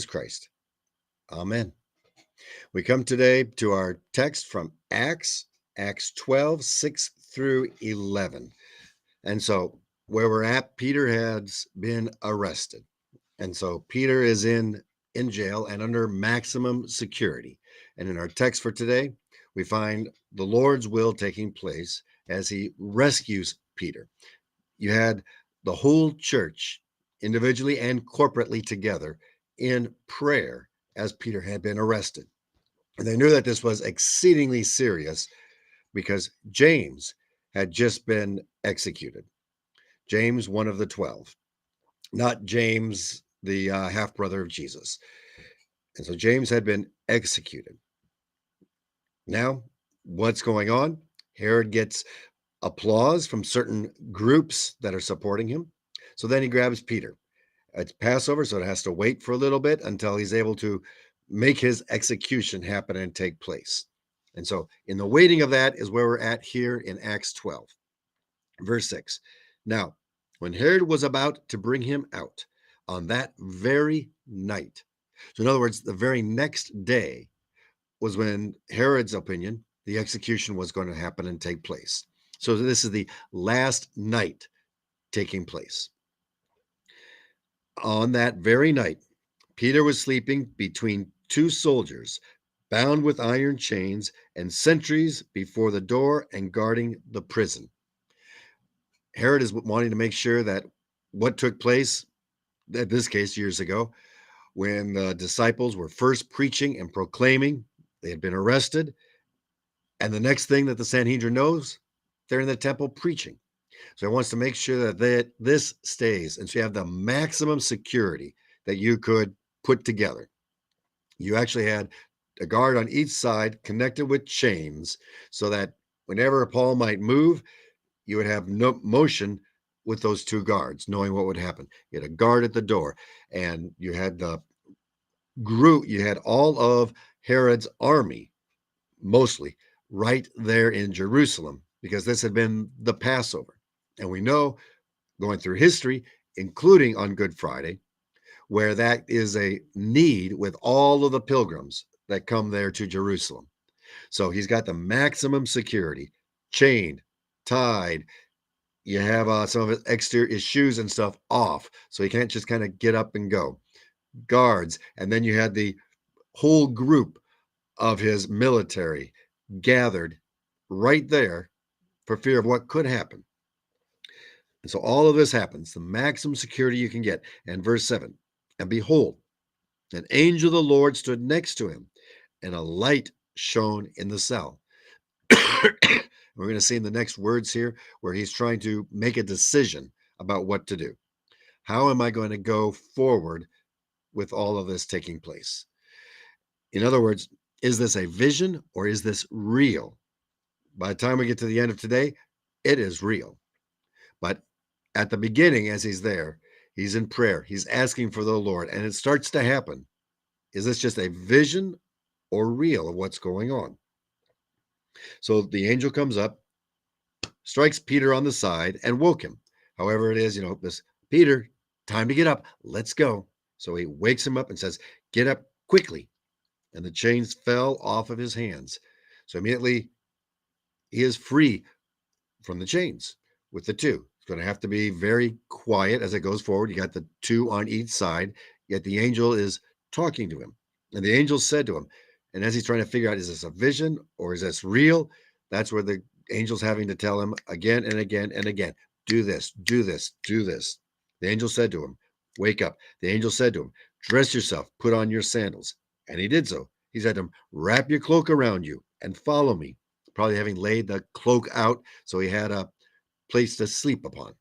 Christ. Amen. We come today to our text from Acts 12, 6 through 11. And so, where we're at, Peter has been arrested. And so, Peter is in jail and under maximum security. And in our text for today, we find the Lord's will taking place as he rescues Peter. You had the whole church, individually and corporately together, in prayer as Peter had been arrested. And they knew that this was exceedingly serious because James had just been executed. James, one of the 12, not James, the half brother of Jesus. And so James had been executed. Now, what's going on? Herod gets applause from certain groups that are supporting him. So then he grabs Peter. It's Passover, so it has to wait for a little bit until he's able to make his execution happen and take place. And so, in the waiting of that is where we're at here in Acts 12, verse 6. Now, when Herod was about to bring him out on that very night, so in other words, the very next day was when Herod's opinion, the execution was going to happen and take place. So, this is the last night taking place. On that very night, Peter was sleeping between two soldiers, bound with iron chains, and sentries before the door and guarding the prison. Herod is wanting to make sure that what took place, in this case, years ago, when the disciples were first preaching and proclaiming, they had been arrested. And the next thing that the Sanhedrin knows, they're in the temple preaching. So he wants to make sure that this stays. And so you have the maximum security that you could put together. You actually had a guard on each side connected with chains so that whenever Paul might move, you would have no motion with those two guards, knowing what would happen. You had a guard at the door, and you had the group, you had all of Herod's army, mostly, right there in Jerusalem, because this had been the Passover. And we know, going through history, including on Good Friday, where that is a need with all of the pilgrims that come there to Jerusalem. So he's got the maximum security, chained, tied. You have some of his exterior, his shoes and stuff off, so he can't just kind of get up and go. Guards, and then you had the whole group of his military gathered right there for fear of what could happen. And so all of this happens, the maximum security you can get. And verse 7, and behold, an angel of the Lord stood next to him, and a light shone in the cell. We're going to see in the next words here where he's trying to make a decision about what to do. How am I going to go forward with all of this taking place? In other words, is this a vision or is this real? By the time we get to the end of today, it is real. But at the beginning, as he's there, he's in prayer, he's asking for the Lord, and it starts to happen. Is this just a vision or real of what's going on? So the angel comes up, strikes Peter on the side, and woke him. However, it is, this Peter, time to get up. Let's go. So he wakes him up and says, get up quickly. And the chains fell off of his hands. So immediately he is free from the chains with the two. It's going to have to be very quiet as it goes forward. You got the two on each side, yet the angel is talking to him. And the angel said to him, and as he's trying to figure out, is this a vision or is this real? That's where the angel's having to tell him again and again and again, do this, do this, do this. The angel said to him, wake up. The angel said to him, dress yourself, put on your sandals. And he did so. He said to him, wrap your cloak around you and follow me. Probably having laid the cloak out so he had a place to sleep upon.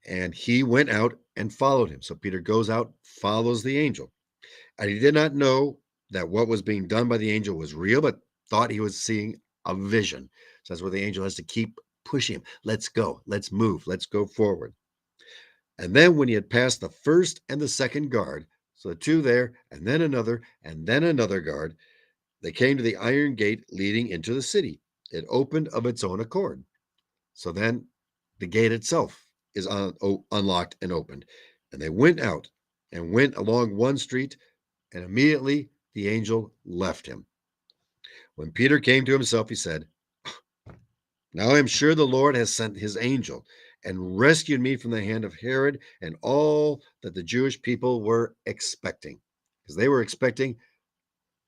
And he went out and followed him. So Peter goes out, follows the angel. And he did not know that what was being done by the angel was real, but thought he was seeing a vision. So that's where the angel has to keep pushing him. Let's go. Let's move. Let's go forward. And then when he had passed the first and the second guard, so the two there, and then another guard, they came to the iron gate leading into the city. It opened of its own accord. So then the gate itself is unlocked and opened. And they went out and went along one street, and immediately the angel left him. When Peter came to himself, he said, "Now I am sure the Lord has sent his angel and rescued me from the hand of Herod and all that the Jewish people were expecting," because they were expecting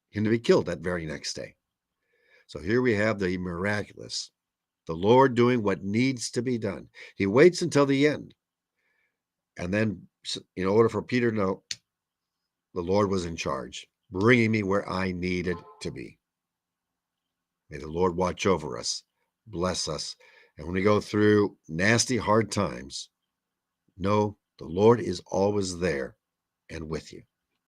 him to be killed that very next day. So here we have the miraculous, the Lord doing what needs to be done. He waits until the end. And then, in order for Peter to know, the Lord was in charge, bringing me where I needed to be. May the Lord watch over us, bless us. And when we go through nasty, hard times, know the Lord is always there and with you.